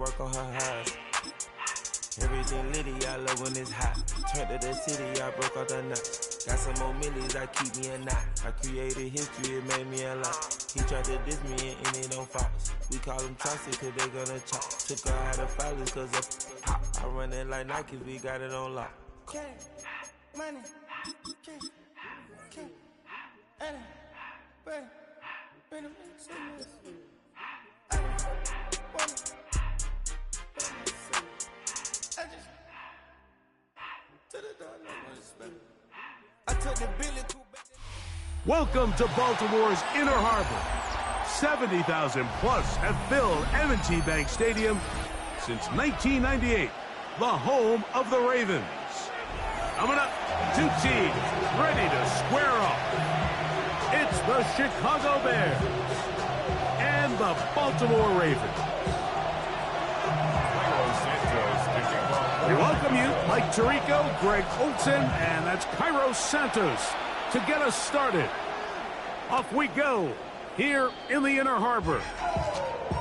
Work on her highs. Everything litty, I love when it's hot. Turned to the city, I broke out the nuts. Got some more millies, I keep me a knot. I created history, it made me a lot. He tried to diss me and it on Fox. We call them Chauncey cause they gonna chop. Took her out of filers cause of pop. I run it like Nike, we got it on lock. Cash, money, cash, money, Welcome to Baltimore's Inner Harbor. 70,000 plus have filled M&T Bank Stadium since 1998, the home of the Ravens. Coming up, two teams ready to square off. It's the Chicago Bears and the Baltimore Ravens. We welcome you, Mike Tirico, Greg Olson, and that's Kairos Santos to get us started. Off we go here in the Inner Harbor.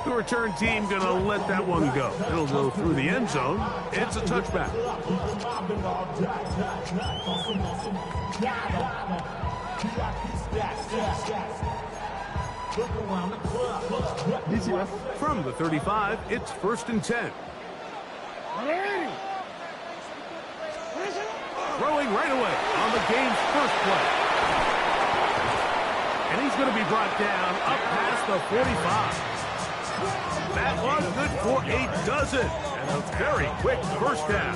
The return team gonna let that one go. It'll go through the end zone. It's a touchback. From the 35, it's 1st and 10. Throwing right away on the game's first play. And he's going to be brought down up past the 45. That was good for a dozen. And a very quick first down.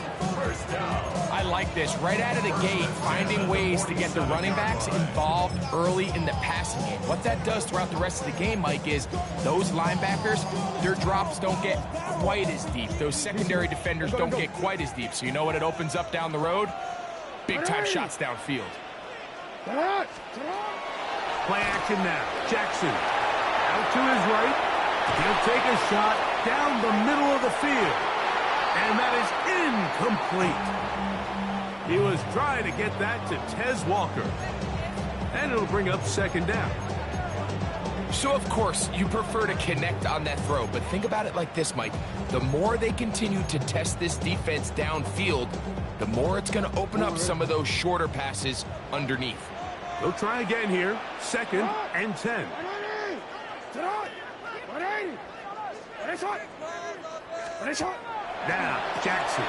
I like this. Right out of the gate, finding ways to get the running backs involved early in the passing game. What that does throughout the rest of the game, Mike, is those linebackers, their drops don't get quite as deep. Those secondary defenders don't get quite as deep. So you know what it opens up down the road? Big-time shots downfield. Play action now. Jackson out to his right. He'll take a shot down the middle of the field. And that is incomplete. He was trying to get that to Tez Walker. And it'll bring up 2nd down. So, of course, you prefer to connect on that throw, but think about it like this, Mike. The more they continue to test this defense downfield, the more it's going to open up some of those shorter passes underneath. They'll try again here. 2nd and 10. Now, Jackson.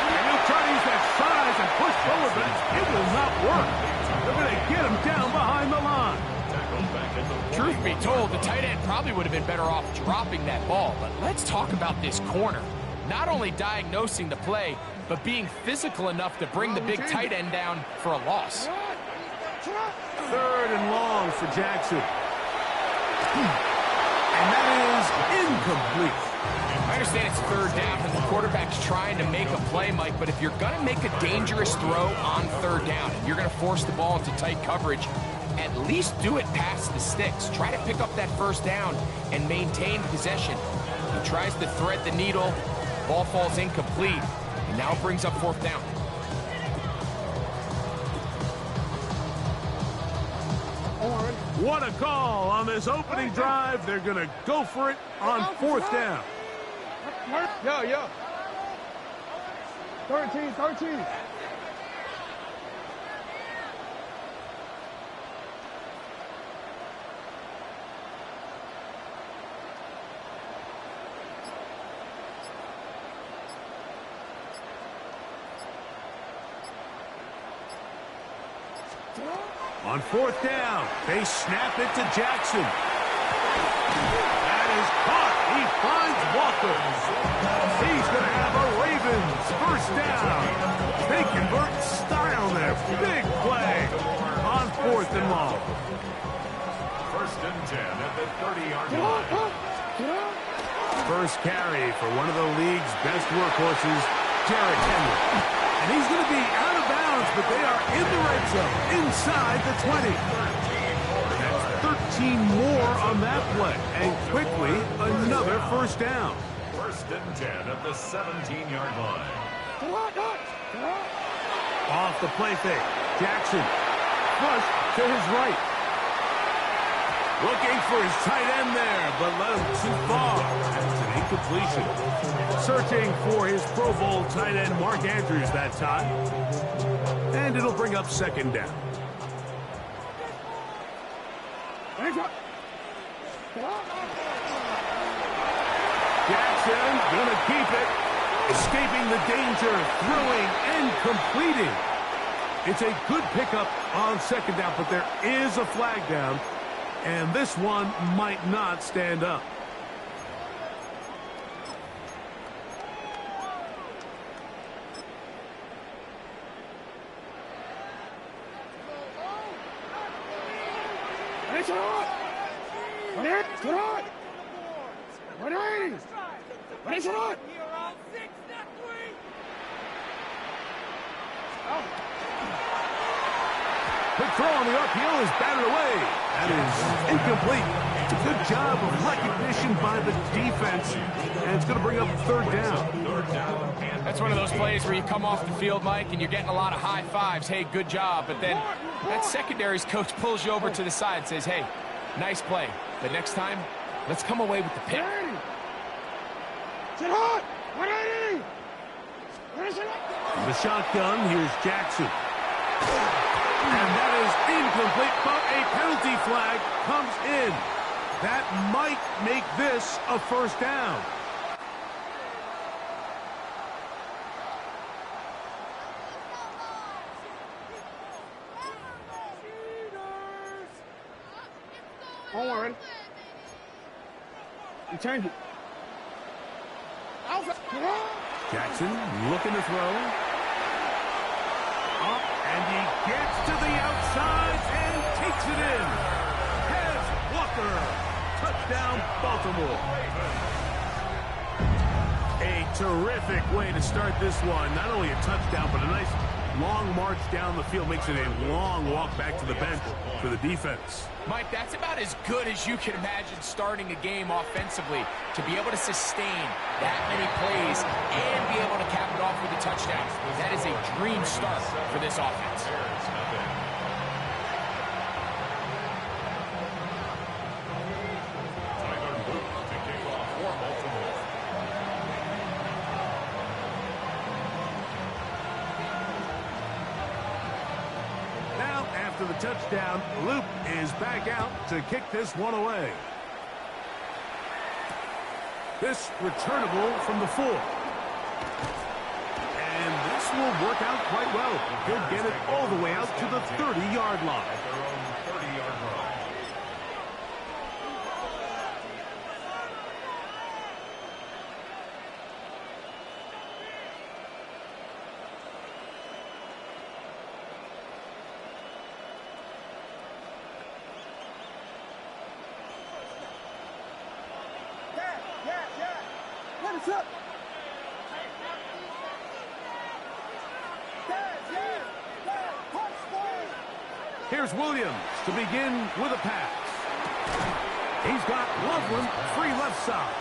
And he'll try to use that size and push forward, but it will not work. They're going to get him down behind the line. Truth be told, the tight end probably would have been better off dropping that ball. But let's talk about this corner. Not only diagnosing the play, but being physical enough to bring the big tight end down for a loss. 3rd and long for Jackson. And that is incomplete. I understand it's 3rd down and the quarterback's trying to make a play, Mike, but if you're going to make a dangerous throw on 3rd down and you're going to force the ball into tight coverage, at least do it past the sticks. Try to pick up that 1st down and maintain possession. He tries to thread the needle. Ball falls incomplete, and now brings up 4th down. What a call on this opening drive. They're going to go for it on 4th down. Yeah. 13. On 4th down, they snap it to Jackson. That is caught. He finds Walker. He's going to have a Ravens 1st down. They convert style there. Big play on 4th and long. 1st and 10 at the 30-yard line. First carry for one of the league's best workhorses, Derrick Henry. And he's going to be out of bounds, but they are in the red zone, inside the 20. That's 13 more on that play. And quickly, another 1st down. 1st and 10 at the 17-yard line. Off the play fake. Jackson. Flush to his right. Looking for his tight end there, but let him too far. That's an incompletion. Searching for his Pro Bowl tight end Mark Andrews that time. And it'll bring up second down. Jackson gonna keep it. Escaping the danger, throwing and completing. It's a good pickup on second down, but there is a flag down, and this one might not stand up. Quick throw on the uphill is batted away. That is incomplete. It's a good job of recognition by the defense, and it's going to bring up third down. That's one of those plays where you come off the field, Mike, and you're getting a lot of high fives. Hey, good job. But then that secondary's coach pulls you over to the side and says, hey, nice play. But next time, let's come away with the pick. The shotgun, here's Jackson. And that is incomplete, but a penalty flag comes in. That might make this a first down. Don't worry. You change it. Jackson looking to throw. Up, and he gets to the outside and takes it in. Has Walker. Touchdown, Baltimore. A terrific way to start this one. Not only a touchdown, but a nice long march down the field. Makes it a long walk back to the bench for the defense. Mike, that's about as good as you can imagine starting a game offensively. To be able to sustain that many plays and be able to cap it off with a touchdown. That is a dream start for this offense. After the touchdown, Luke is back out to kick this one away. This returnable from the 4. And this will work out quite well. He'll get it all the way out to the 30-yard line. Here's Williams to begin with a pass. He's got Loveland free left side.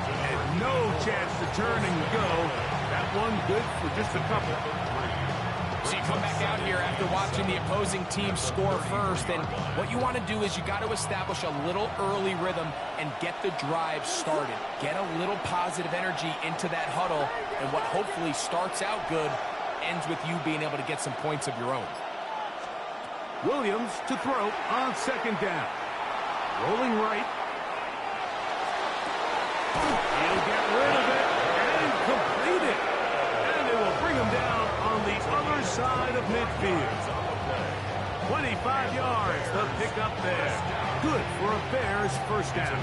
And no chance to turn and go. That one good for just a couple. So you come back out here after watching the opposing team score first, and what you want to do is you got to establish a little early rhythm and get the drive started. Get a little positive energy into that huddle, and what hopefully starts out good ends with you being able to get some points of your own. Williams to throw on second down. Rolling right. He'll get rid of it and complete it. And it will bring him down on the other side of midfield. 25 yards, the pickup there. Good for a Bears first down.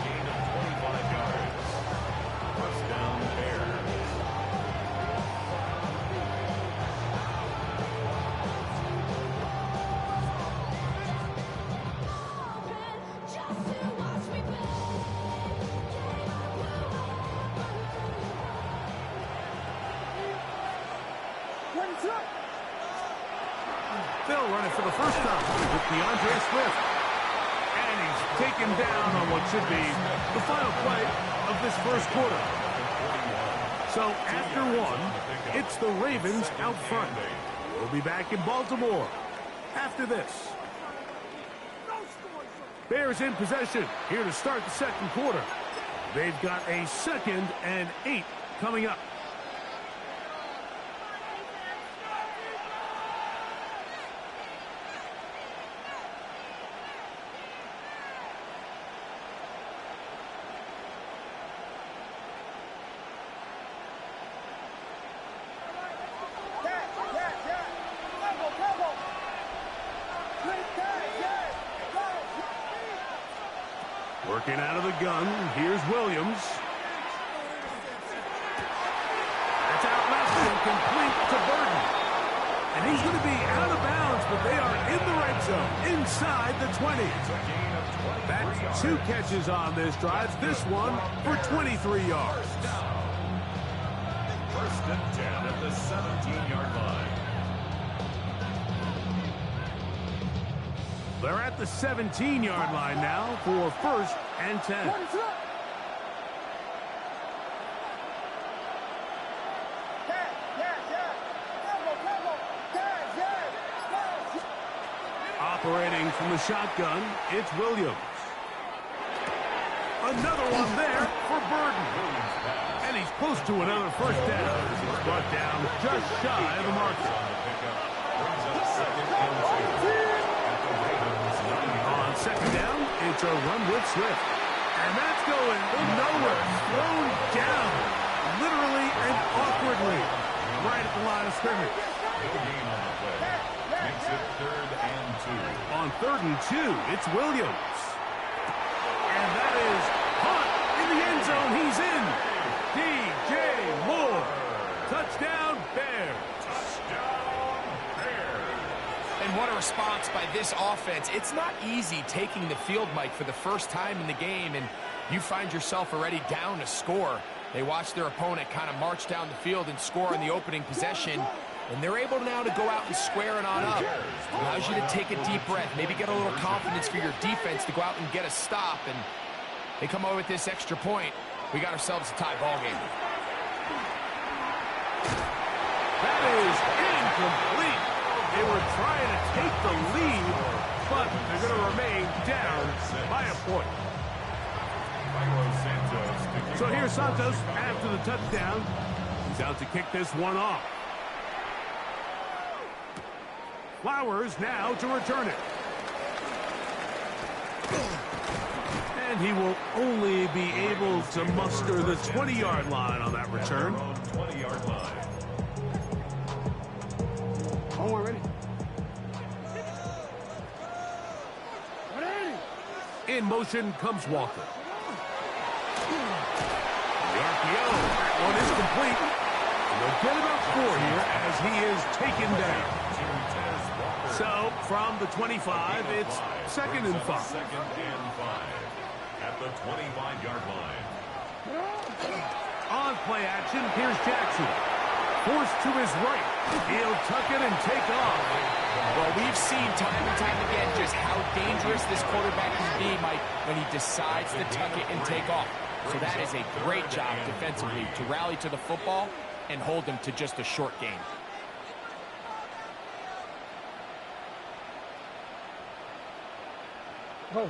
Phil running for the first time with DeAndre Swift. And he's taken down on what should be the final play of this first quarter. So after one, it's the Ravens out front. We'll be back in Baltimore after this. Bears in possession here to start the second quarter. They've got a 2nd and 8 coming up. Working out of the gun, here's Williams. That's out left and complete to Burton. And he's going to be out of bounds, but they are in the red zone, inside the 20. That's 2 catches on this drive, this one for 23 yards. First and 10 at the 17-yard line. They're at the 17-yard line now for 1st and 10. Operating from the shotgun, it's Williams. Another one there for Burton. And he's close to another first down. He's brought down just shy of the marker. On 2nd down, it's a run with Swift. And that's going nowhere. Thrown down, literally and awkwardly, right at the line of scrimmage. Makes it 3rd and 2. On 3rd and 2, it's Williams. And that is caught in the end zone. He's in. DJ Moore. Touchdown, Bears. Touchdown, Bears. And what a response by this offense. It's not easy taking the field, Mike, for the first time in the game, and you find yourself already down to score. They watch their opponent kind of march down the field and score in the opening possession, and they're able now to go out and square it on up. Allows you to take a deep breath, maybe get a little confidence for your defense to go out and get a stop, and they come over with this extra point. We got ourselves a tie ball game. That is incomplete. They were trying to take the lead, but they're going to remain down by a point. So here's Santos after the touchdown. He's out to kick this one off. Flowers now to return it. And he will only be able to muster the 20-yard line on that return. 20-yard line. Oh, ready? In motion comes Walker. The RPO, that one is complete. And they'll get about 4 here as he is taken down. So, from the 25, it's 2nd and 5. 2nd and 5 at the 25-yard line. On play action, here's Jackson. Forced to his right. He'll tuck it and take off. Well, we've seen time and time again just how dangerous this quarterback can be, Mike, when he decides to tuck it and take off. So that is a great job defensively to rally to the football and hold them to just a short game. Go.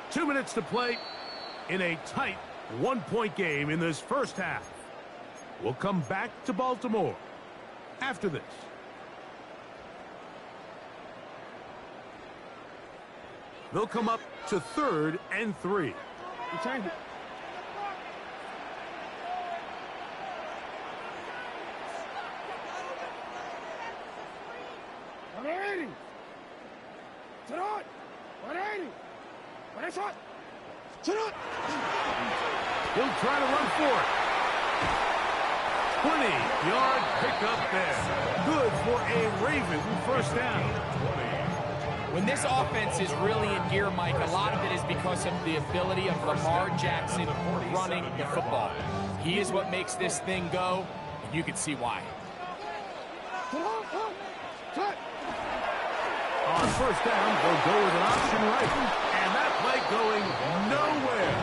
Two minutes to play in a tight one-point game in this first half. We'll come back to Baltimore after this. They'll come up to 3rd and 3. Return it. He'll try to run for it. 20-yard pickup there. Good for a Raven first down. When this offense is really in gear, Mike, a lot of it is because of the ability of Lamar Jackson running the football. He is what makes this thing go, and you can see why. On first down, they'll go with an option right. And that play going nowhere.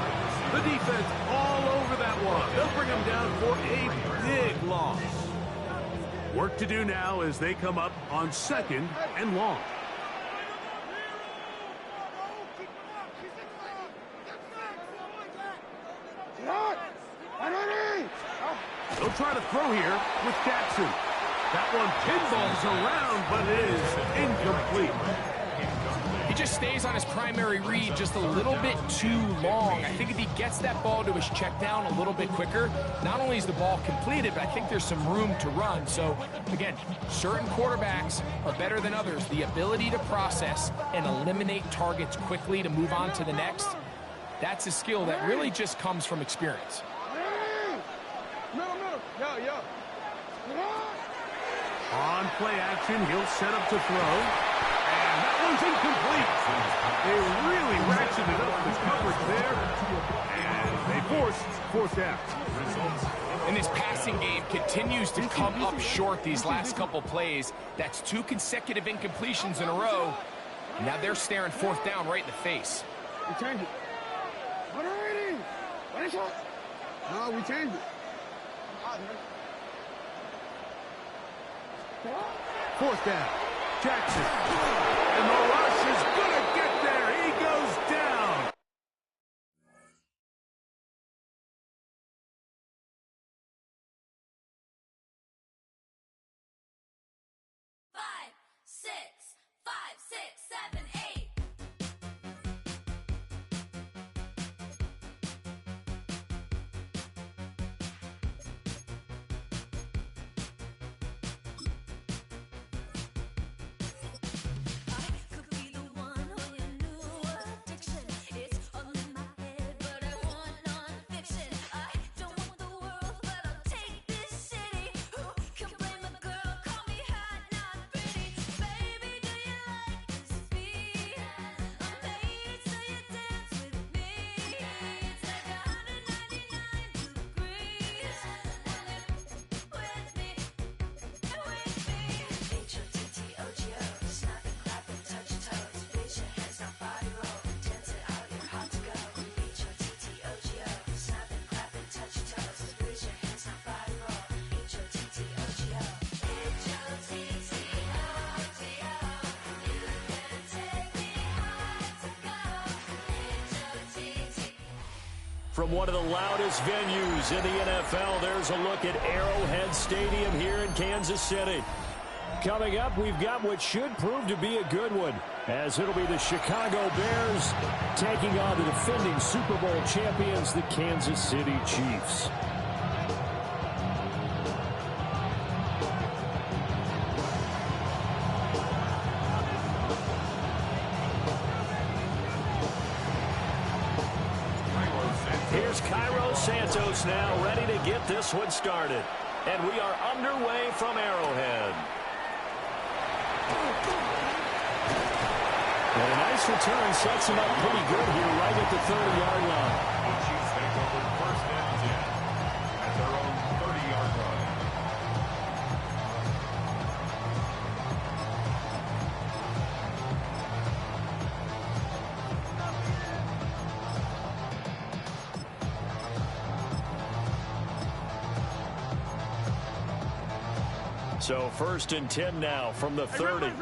The defense all over that one. They'll bring him down for a big loss. Work to do now as they come up on 2nd and long. They'll try to throw here with Jackson. That one pinballs around, but is incomplete. He just stays on his primary read just a little bit too long. I think if he gets that ball to his check down a little bit quicker, not only is the ball completed, but I think there's some room to run. So, again, certain quarterbacks are better than others. The ability to process and eliminate targets quickly to move on to the next, that's a skill that really just comes from experience. On play action, he'll set up to throw. And that one's incomplete. They really ratcheted up the coverage there. And they forced fourth down. And this passing game continues to come up short these last couple plays. That's 2 consecutive incompletions in a row. Now they're staring fourth down right in the face. We changed it. No, we changed it. Fourth down. Jackson. And the rush is going to get there. He goes down. Five, six, 7, 8. From one of the loudest venues in the NFL, there's a look at Arrowhead Stadium here in Kansas City. Coming up, we've got what should prove to be a good one, as it'll be the Chicago Bears taking on the defending Super Bowl champions, the Kansas City Chiefs. Here's Cairo Santos now, ready to get this one started. And we are underway from Arrowhead. And a nice return sets him up pretty good here right at the 30-yard line. The Chiefs take over first and 10 at their own 30-yard line. So first and 10 now from the 30.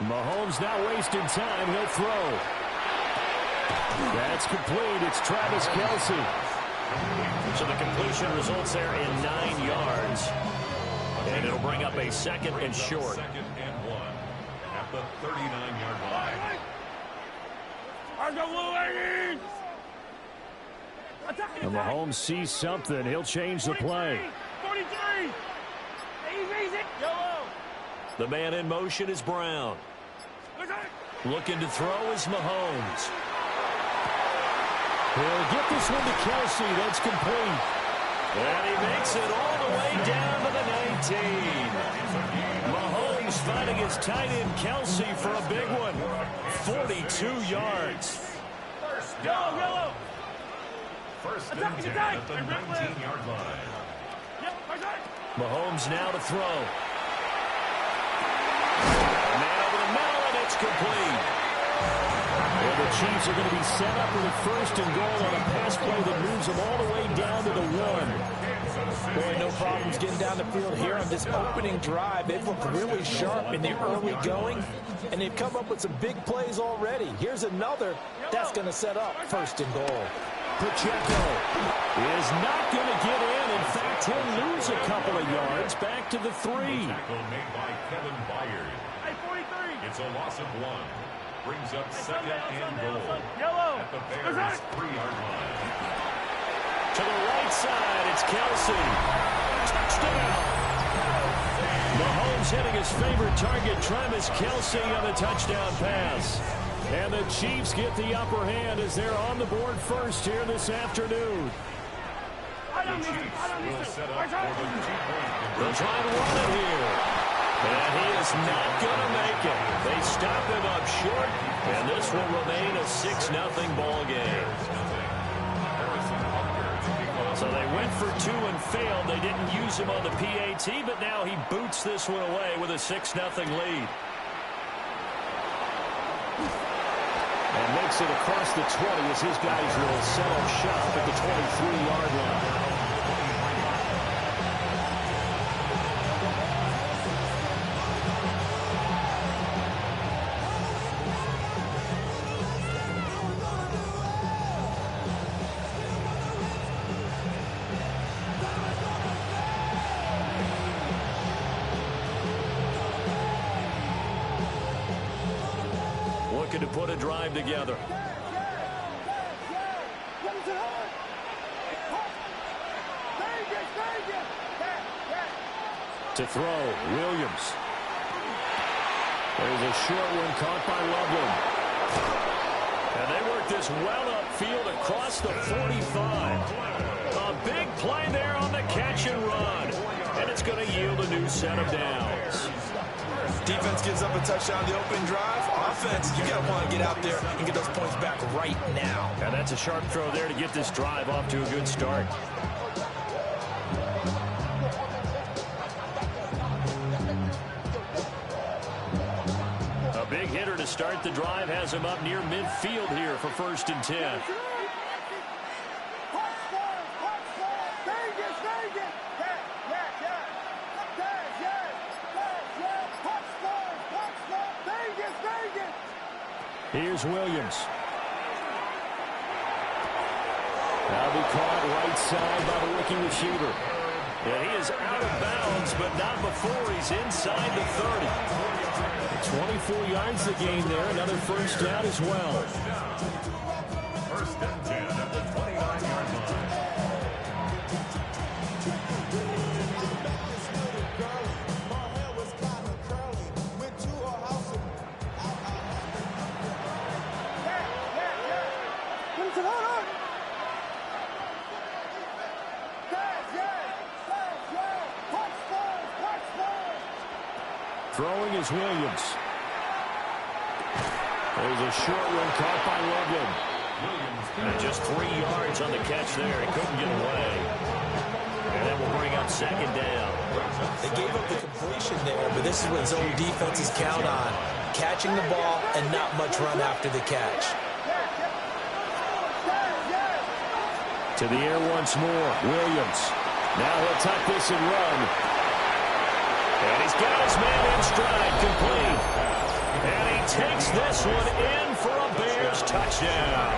Mahomes not wasting time. He'll throw. That's complete. It's Travis Kelce. So the completion results there in 9 yards. And it'll bring up a second and short. Second and 1 at the 39-yard line. And Mahomes sees something. He'll change the play. 43. The man in motion is Brown. Looking to throw is Mahomes. He'll get this one to Kelce. That's complete. And he makes it all the way down to the 19. Mahomes finding his tight end Kelce for a big one. 42 yards. First down. First and 10 at the 19-yard line. Mahomes now to throw. Man over the middle, and it's complete. And the Chiefs are going to be set up with a first and goal on a pass play that moves them all the way down to the 1. Boy, no problems getting down the field here on this opening drive. They've looked really sharp in the early going, and they've come up with some big plays already. Here's another that's going to set up first and goal. Pacheco is not going to get in. In fact, he'll lose a couple of yards back to the 3. Tackle made by Kevin Byard. It's a loss of 1. Brings up second and goal at the Bears' 3-yard line. To the right side, it's Kelsey. Touchdown. Mahomes hitting his favorite target, Travis Kelsey, on the touchdown pass. And the Chiefs get the upper hand as they're on the board first here this afternoon. The Chiefs will set up for the 2-point. They'll try and run it here. And he is not going to make it. They stop him up short, and this will remain a 6-0 ball game. So they went for 2 and failed. They didn't use him on the PAT, but now he boots this one away with a 6-0 lead. And makes it across the 20 as his guys will set up shop at the 23-yard line. Looking to put a drive together. To throw, Williams. There's a short one caught by Loveland. And they work this well upfield across the 45. A big play there on the catch and run. And it's going to yield a new set of downs. Defense gives up a touchdown the opening drive. Offense, you got to want to get out there and get those points back right now. And that's a sharp throw there to get this drive off to a good start. A big hitter to start the drive has him up near midfield here for 1st and 10. Here's Williams. That'll be caught right side by the rookie receiver. And he is out of bounds, but not before he's inside the 30. 24 yards the gain there. Another first down as well. 1st and 10 at the 29-yard line. Throwing is Williams. There's a short one caught by Loveland. And just 3 yards on the catch there. He couldn't get away. And that will bring up 2nd down. They gave up the completion there, but this is what zone defenses count on. Catching the ball and not much run after the catch. To the air once more, Williams. Now he'll tuck this and run. And he's got his man in stride, complete. And he takes this one in for a Bears touchdown.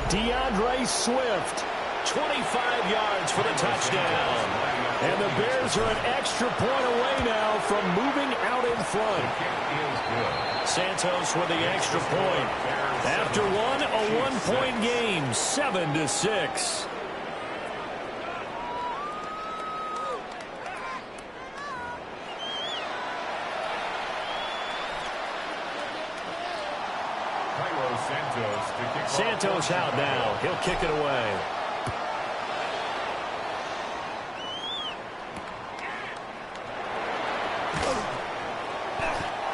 DeAndre Swift, 25 yards for the touchdown. And the Bears are an extra point away now from moving out in front. Santos with the extra point. After one, a 1-point game, 7-6. Santos out now. He'll kick it away.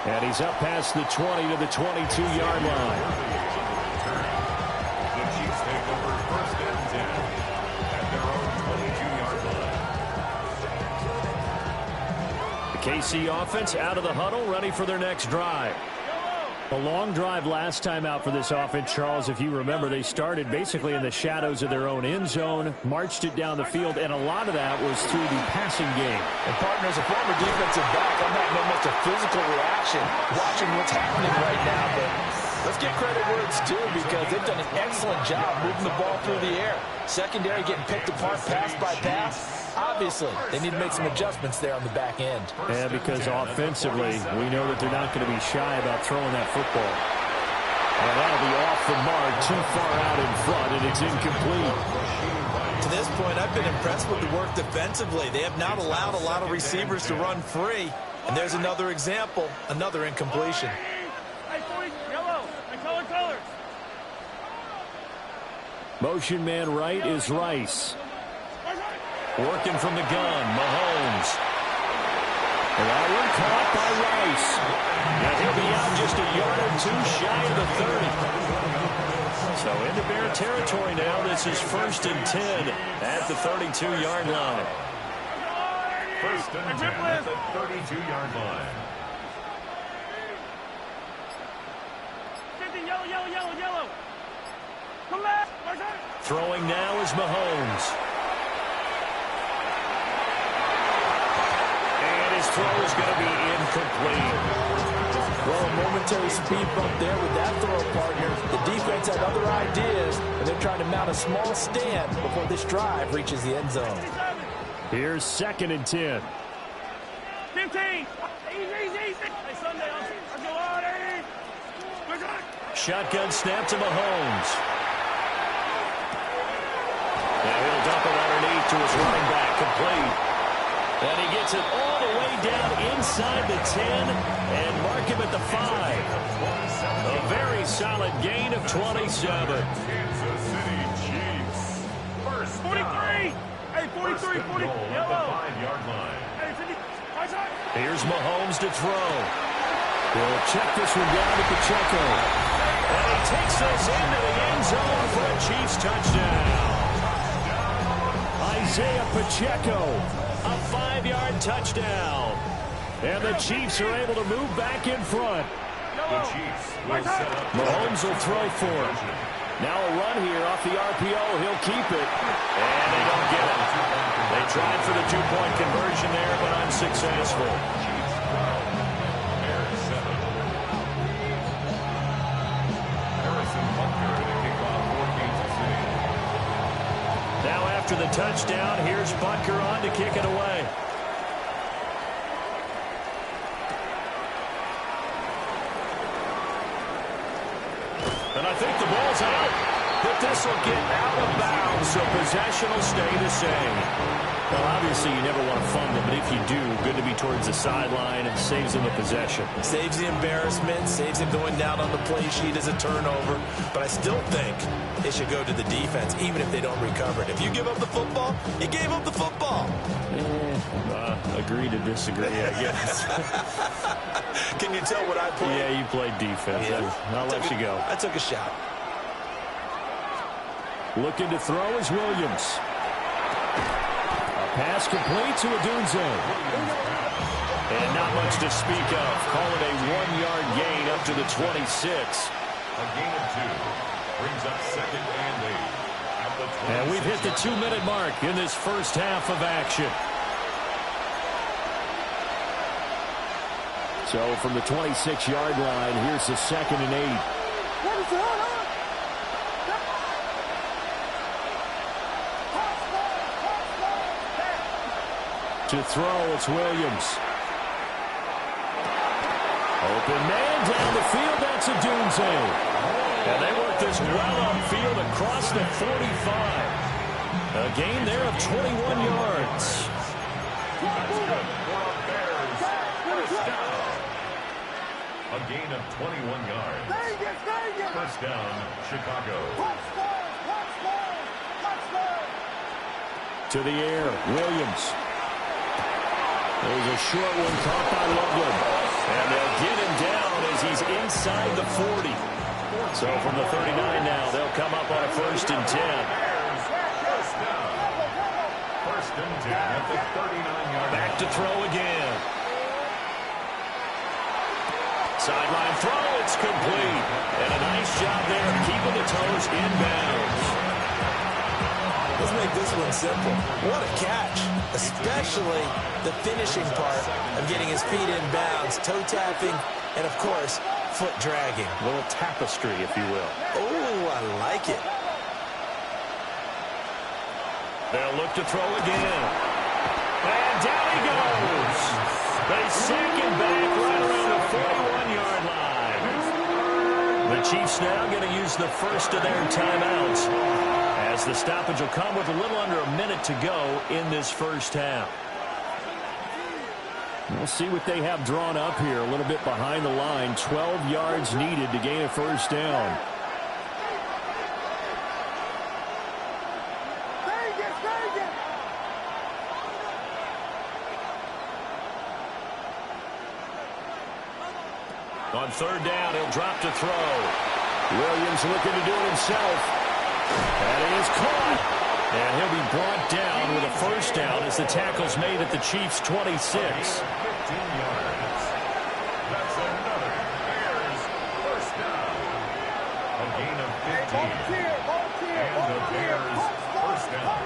And he's up past the 20 to the 22-yard line. The Chiefs take over 1st and 10 at their own 22-yard line. The KC offense out of the huddle, ready for their next drive. A long drive last time out for this offense, Charles. If you remember, they started basically in the shadows of their own end zone, marched it down the field, and a lot of that was through the passing game. And partners, a former defensive back, I'm having almost a physical reaction watching what's happening right now. But let's give credit where it's due because they've done an excellent job moving the ball through the air. Secondary getting picked apart pass by pass. Obviously, they need to make some adjustments there on the back end. Yeah, because offensively, we know that they're not going to be shy about throwing that football. And that'll be off the mark, too far out in front, and it's incomplete. To this point, I've been impressed with the work defensively. They have not allowed a lot of receivers to run free. And there's another example, another incompletion. Motion man right is Rice. Working from the gun, Mahomes. And that one caught by Rice. And he'll be out just a yard or two shy of the 30. So into Bear territory now. This is 1st and 10 at the 32-yard line. 1st and 10 at the 32-yard line. Yellow. Come back. Throwing now is Mahomes. His throw is going to be incomplete. Well, a momentary speed bump there with that throw, partner. The defense had other ideas, and they're trying to mount a small stand before this drive reaches the end zone. Here's 2nd and 10. 15. Easy. Hey, Sunday, I'll go on. Shotgun snap to Mahomes. Now he'll dump it underneath to his running back, complete. And he gets it all the way down inside the 10 and mark him at the 5. A very solid gain of 27. Kansas City Chiefs. 43. Hey, 43, 40. Yellow. 5-yard line. Hey, 50. Here's Mahomes to throw. He'll check this one down to Pacheco. And he takes this into the end zone for a Chiefs touchdown. Isaiah Pacheco. A 5-yard touchdown. And the Chiefs are able to move back in front. The Chiefs will set up. Mahomes will throw for him. Now a run here off the RPO. He'll keep it. And they don't get it. They tried for the 2-point conversion there, but unsuccessful. Bears 7. Harrison Butker to kick off for Kansas City. Now after the touchdown, here's Butker on to kick it away. And I think the ball's out. But this will get out of bounds, so possession will stay the same. Well, obviously you never want to fumble, but if you do, good to be towards the sideline. Saves them a possession. Saves the embarrassment, saves it going down on the play sheet as a turnover. But I still think it should go to the defense, even if they don't recover it. If you give up the football, you gave up the football. Agree to disagree, I guess. Can you tell what I played? Yeah, you played defense. Yeah. I'll let you go. I took a shot. Looking to throw is Williams. A pass complete to Odunze. And not much to speak of. Call it a 1-yard gain up to the 26. A gain of 2. Brings up 2nd and 8. At the 26. And we've hit the 2-minute mark in this first half of action. So from the 26-yard line, here's the 2nd and 8. To throw, it's Williams. Open man down the field, that's Odunze. And they work this well upfield across the 45. A gain there of 21 yards. That's good for a Bears first down. A gain of 21 yards. First down, Chicago. To the air, Williams. There's a short one caught by Loveland. And they'll get him down as he's inside the 40. So from the 39 now, they'll come up on a 1st and 10. First down. 1st and 10 at the 39-yard line. Back to throw again. Sideline throw, it's complete. And a nice job there of keeping the toes in bounds. Let's make this one simple. What a catch, especially the finishing part of getting his feet in bounds, toe tapping, and of course, foot dragging. A little tapestry, if you will. Oh, I like it. They'll look to throw again. And down he goes. They sack him back right around the 41-yard line. The Chiefs now going to use the first of their timeouts, as the stoppage will come with a little under a minute to go in this first half. We'll see what they have drawn up here. A little bit behind the line. 12 yards needed to gain a first down. On third down, he'll drop to throw. Williams looking to do it himself. And he is caught. And he'll be brought down with a first down as the tackle's made at the Chiefs' 26. 15 yards. That's another Bears first down. A gain of 15. And the Bears first down.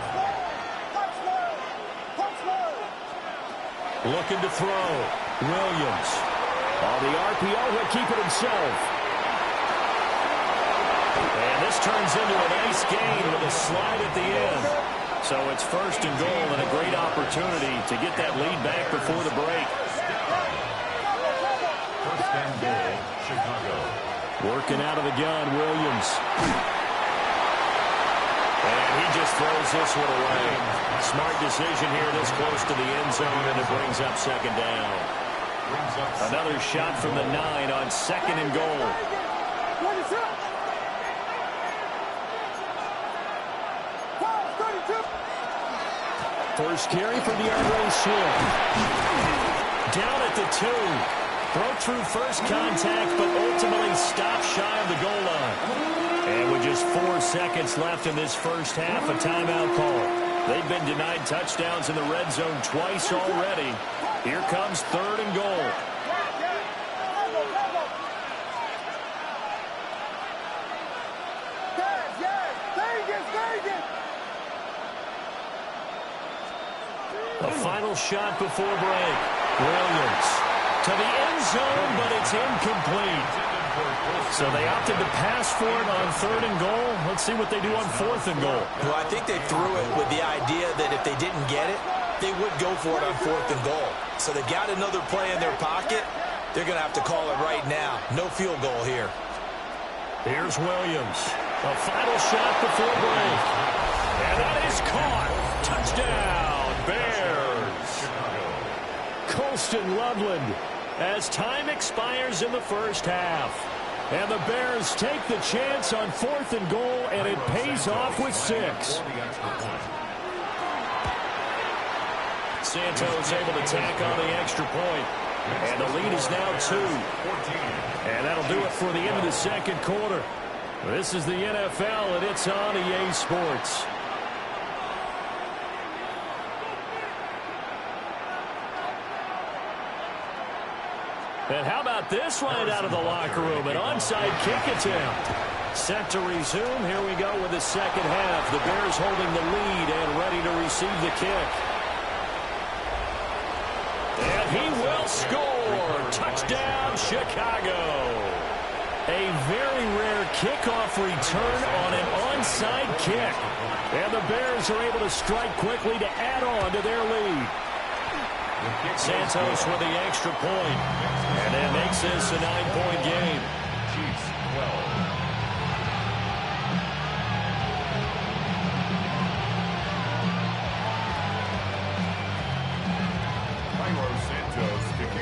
Looking to throw. Williams. On the RPO, he'll keep it himself. And this turns into a nice gain with a slide at the end. So it's first and goal and a great opportunity to get that lead back before the break. First and goal, Chicago. Working out of the gun, Williams. And he just throws this one away. Smart decision here this close to the end zone, and it brings up second down. Another shot from the 9 on second and goal. First carry for DeAndre Swift. Down at the 2. Broke through first contact, but ultimately stopped shy of the goal line. And with just 4 seconds left in this first half, a timeout call. They've been denied touchdowns in the red zone twice already. Here comes third and goal. A final shot before break. Williams to the end zone, but it's incomplete. So they opted to pass for it on third and goal. Let's see what they do on fourth and goal. Well, I think they threw it with the idea that if they didn't get it, they would go for it on fourth and goal. So they got another play in their pocket. They're going to have to call it right now. No field goal here. Here's Williams. A final shot before break. And that is caught. Touchdown, Bears. Colston Loveland as time expires in the first half. And the Bears take the chance on fourth and goal, and it pays off with 6. Santos able to tack on the extra point. And the lead is now 2. And that'll do it for the end of the second quarter. This is the NFL, and it's on EA Sports. And how about this right out of the locker room? An onside kick attempt. Set to resume. Here we go with the second half. The Bears holding the lead and ready to receive the kick. And he will score. Touchdown, Chicago. A very rare kickoff return on an onside kick. And the Bears are able to strike quickly to add on to their lead. Santos with the extra point. And that makes this a 9-point game. Chiefs 12.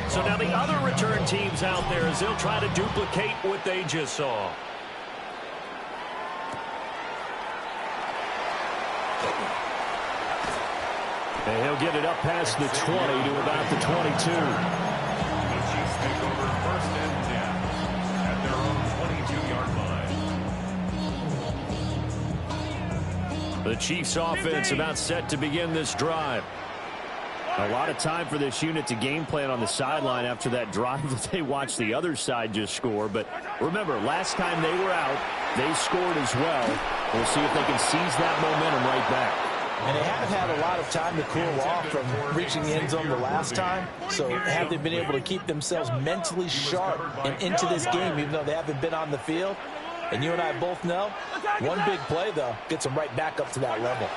So now the other return teams out there as they'll try to duplicate what they just saw. And he'll get it up past the 20 to about the 22. The Chiefs take over first and 10 at their own 22-yard line. The Chiefs offense about set to begin this drive. A lot of time for this unit to game plan on the sideline after that drive that they watched the other side just score. But remember, last time they were out, they scored as well. We'll see if they can seize that momentum right back. And they haven't had a lot of time to cool off from reaching the end zone the last time. So have they been able to keep themselves mentally sharp and into this game, even though they haven't been on the field? And you and I both know, one big play, though, gets them right back up to that level.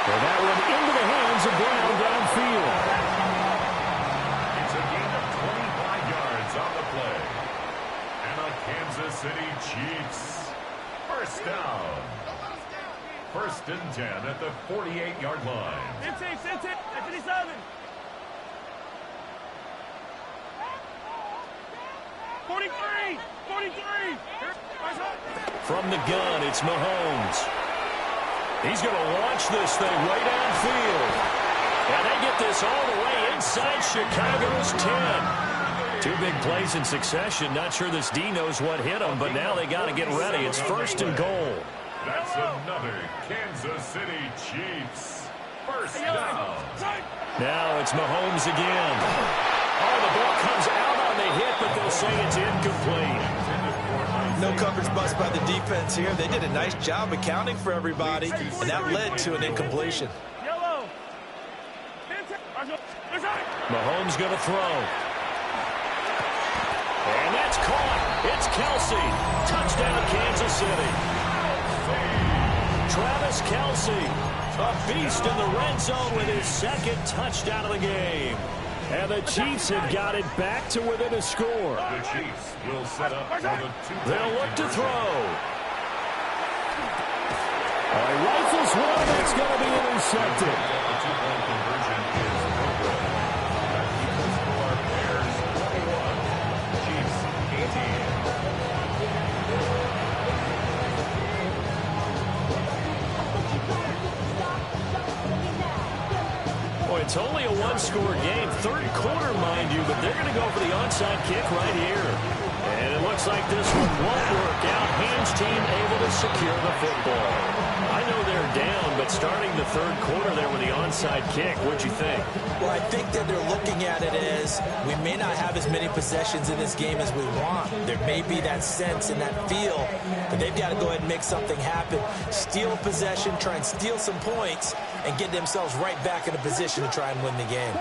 Well, that one into the hands of Brown downfield. It's a gain of 25 yards on the play. And the Kansas City Chiefs. First down. First and 10 at the 48-yard line. 57. 43. 43. From the gun, it's Mahomes. He's going to launch this thing way downfield. And they get this all the way inside Chicago's 10. Two big plays in succession. Not sure this D knows what hit him, but now they got to get ready. It's first and goal. That's another Kansas City Chiefs. First down. Now it's Mahomes again. Oh, the ball comes out on the hit, but they'll say it's incomplete. No coverage bust by the defense here. They did a nice job accounting for everybody, and that led to an incompletion. Mahomes going to throw. And that's caught. It's Kelsey. Touchdown, Kansas City. Travis Kelsey, a beast in the red zone with his second touchdown of the game. And the Chiefs have got it back to within a score. The Chiefs will set up for the two-point They'll look to conversion. throw. Rifles one. It's going to be intercepted. The two-point conversion is no good. That keeps the score Bears 21, Chiefs 18. Boy, it's only a one-score game. Third quarter, mind you, but they're going to go for the onside kick right here. And it looks like this one won't work out. Hans team able to secure the football. I know they're down, but starting the third quarter there with the onside kick, what'd you think? Well, I think that they're looking at it as we may not have as many possessions in this game as we want. There may be that sense and that feel that they've got to go ahead and make something happen. Steal a possession, try and steal some points, and get themselves right back in a position to try and win the game.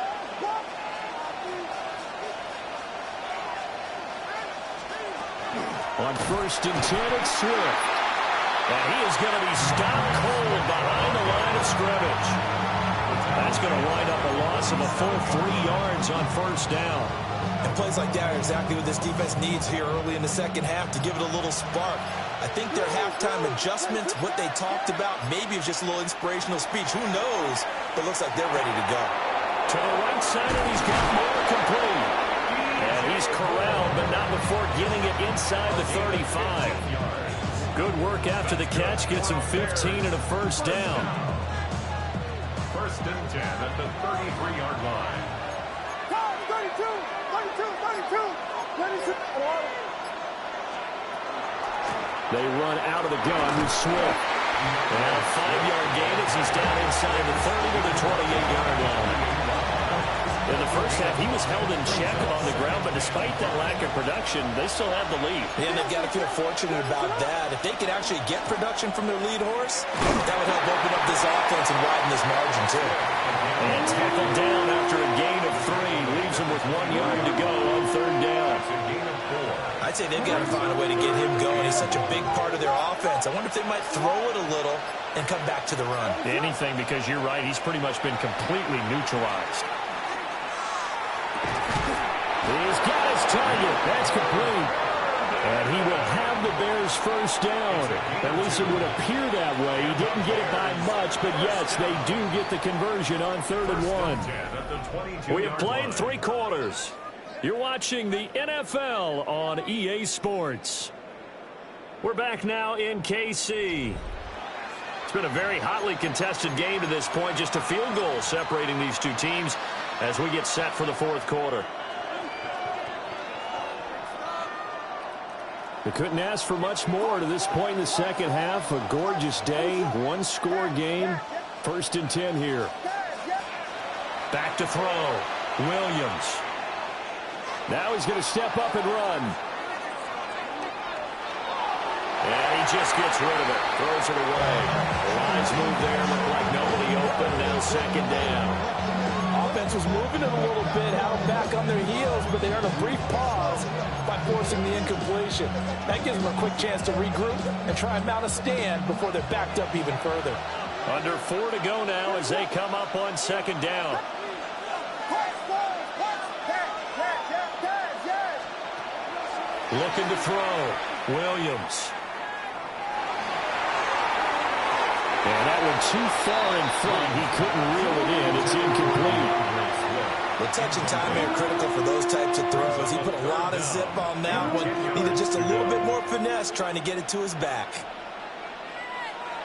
On first and 10, it's Swift. And he is going to be stopped cold behind the line of scrimmage. That's going to wind up a loss of a full 3 yards on first down. And plays like that are exactly what this defense needs here early in the second half to give it a little spark. I think their halftime adjustments, what they talked about, maybe it's just a little inspirational speech. Who knows? But it looks like they're ready to go. To the right side, and he's got more complete. And he's corralled, but not before getting it inside the 35. Good work after the catch. Gets him 15 and a first down. First and 10 at the 33-yard line. 32. They run out of the gun with Swift. And a 5-yard gain as he's down inside the 30 to the 28-yard line. In the first half, he was held in check on the ground, but despite that lack of production, they still have the lead. Yeah, and they've got to feel fortunate about that. If they could actually get production from their lead horse, that would help open up this offense and widen this margin, too. And tackled down after a gain of 3. Leaves him with 1 yard to go on third down. I'd say they've got to find a way to get him going. He's such a big part of their offense. I wonder if they might throw it a little and come back to the run. Anything, because you're right. He's pretty much been completely neutralized. He's got his target. That's complete. And he will have the Bears first down. At least it would appear that way. He didn't get it by much, but yes, they do get the conversion on 3rd and 1. We have played 3 quarters. You're watching the NFL on EA Sports. We're back now in KC. It's been a very hotly contested game to this point. Just a field goal separating these two teams as we get set for the 4th quarter. They couldn't ask for much more to this point in the second half. A gorgeous day, 1-score game. First and 10 here. Back to throw. Williams. Now he's going to step up and run. And he just gets rid of it. Throws it away. The lines move there. Look like nobody open. Now second down. Offense was moving it a little bit, had them back on their heels, but they earned a brief pause by forcing the incompletion. That gives them a quick chance to regroup and try and mount a stand before they're backed up even further. Under 4 to go now as they come up on second down. Looking to throw. Williams. And that one too far in front. He couldn't reel it in. It's incomplete. The touch and time here critical for those types of throws. He put a lot of zip on that one. Needed just a little bit more finesse trying to get it to his back.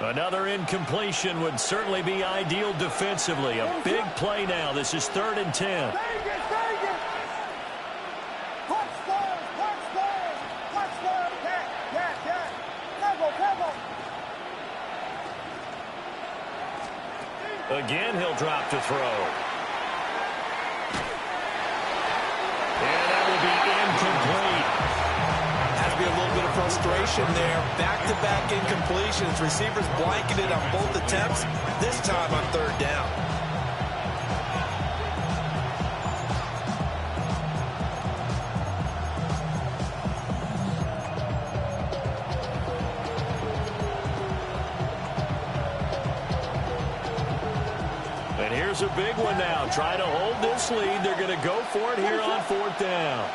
Another incompletion would certainly be ideal defensively. A big play now. This is 3rd and 10. Again, he'll drop to throw. And that will be incomplete. Has to be a little bit of frustration there. Back-to-back incompletions. Receivers blanketed on both attempts, this time on 3rd down. And here's a big one now. Try to hold this lead. They're going to go for it here on 4th down.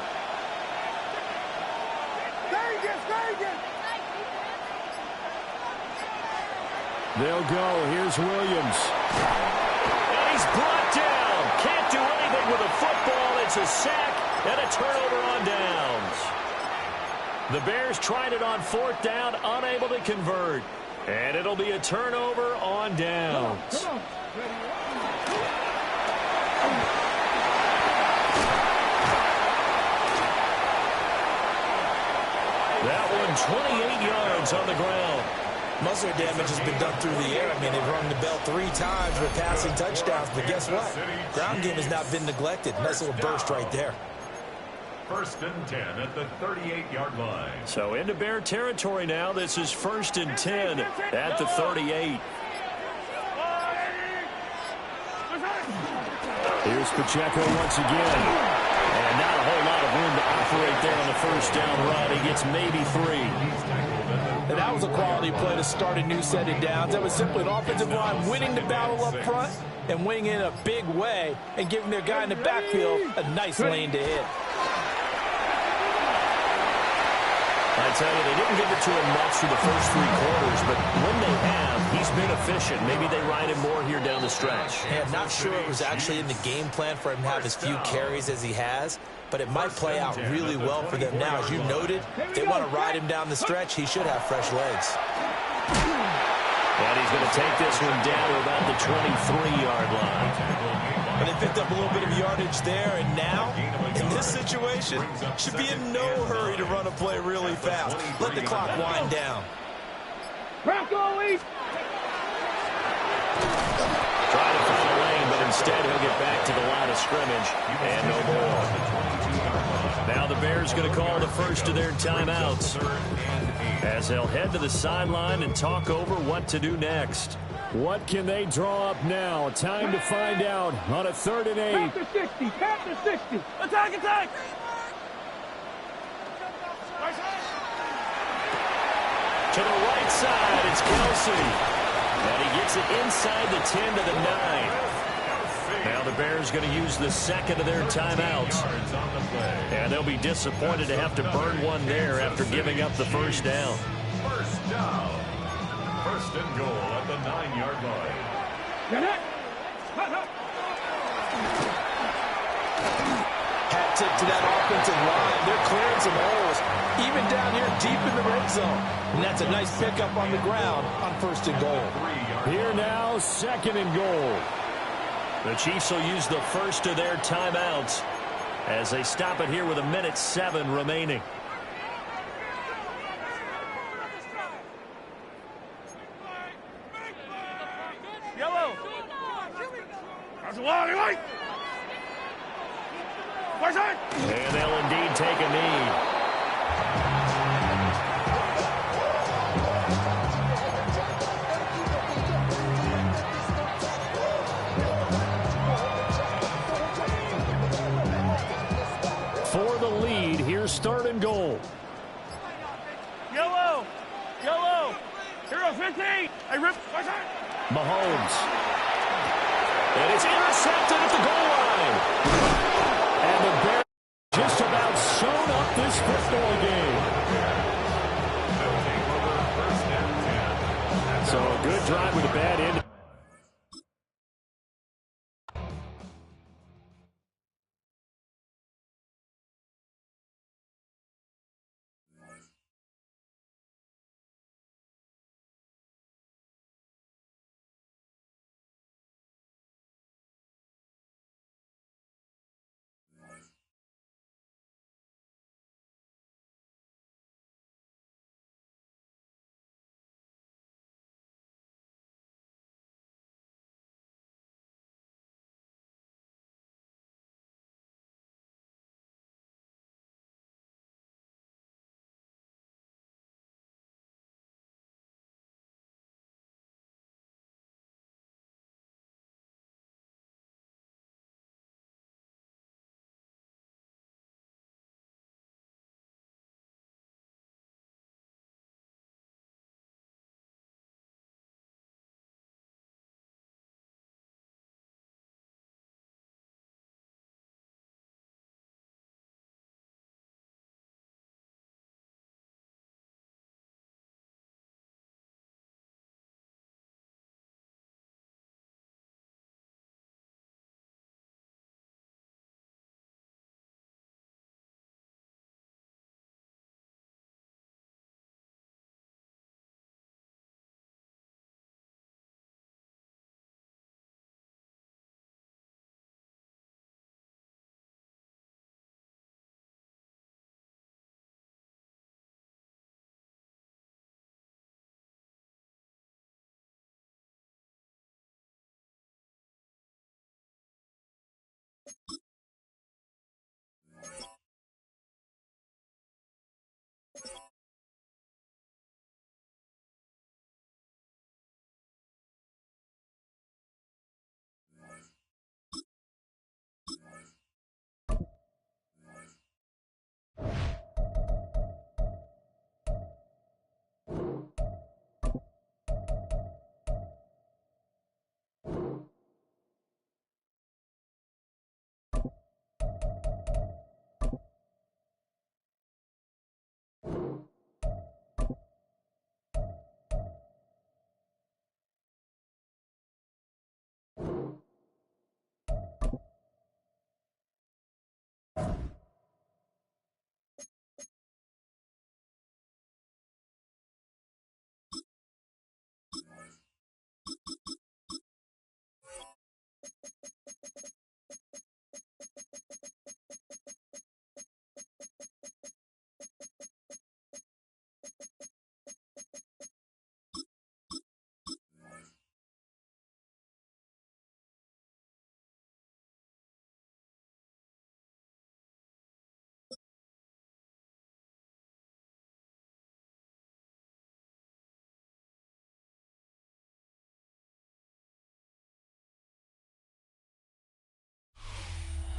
They'll go. Here's Williams. And he's brought down. Can't do anything with a football. It's a sack and a turnover on downs. The Bears tried it on 4th down, unable to convert. And it'll be a turnover on downs. Come on. That one 28 yards on the ground. Most of their damage has been done through the air. I mean, they've rung the bell 3 times with passing touchdowns, but guess what? Ground game has not been neglected. Nice little burst right there. 1st and 10 at the 38-yard line. So into Bear territory now. This is 1st and 10 at the 38. Here's Pacheco once again. And not a whole lot of room to operate there on the 1st down run. He gets maybe 3. And that was a quality play to start a new set of downs. That was simply an offensive line winning the battle up front and winning in a big way and giving their guy in the backfield a nice lane to hit. I tell you, they didn't give it to him much through the first 3 quarters, but when they have, he's been efficient. Maybe they ride him more here down the stretch. Yeah, I'm not sure it was actually in the game plan for him to have as few carries as he has, but it might play out really well for them now. As you noted, if they want to ride him down the stretch, he should have fresh legs. And he's going to take this one down to about the 23-yard line. But they picked up a little bit of yardage there, and now, in this situation, should be in no hurry to run a play really fast. Let the clock wind down. Bronco East. Try to find a lane, but instead he'll get back to the line of scrimmage, and no more. Now the Bears going to call the first of their timeouts as they'll head to the sideline and talk over what to do next. What can they draw up now? Time to find out on a 3rd and 8. Panther 60. Panther 60. Attack, attack. To the right side, it's Kelsey. And he gets it inside the 10 to the 9. Now the Bears going to use the 2nd of their timeouts. And they'll be disappointed to have to burn one there after giving up the 1st down. 1st down. 1st and goal at the 9-yard line. Hat tip to that offensive line. They're clearing some holes, even down here deep in the red zone. And that's a nice pickup on the ground on 1st and goal. Here now, 2nd and goal. The Chiefs will use the 1st of their timeouts as they stop it here with 1:07 remaining. Yellow. And they'll indeed take a knee. For the lead, here's 3rd and goal. Yellow! Yellow! Hero 15! Hey, Rip! Mahomes. And it's intercepted at the goal line. And the Bears just about sewn up this football game. So a good drive with a bad end.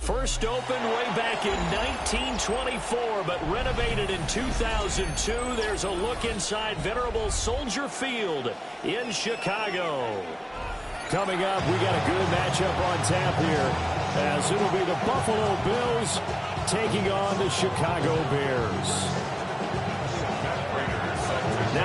First opened way back in 1924, but renovated in 2002. There's a look inside venerable Soldier Field in Chicago. Coming up, we got a good matchup on tap here, as it'll be the Buffalo Bills taking on the Chicago Bears.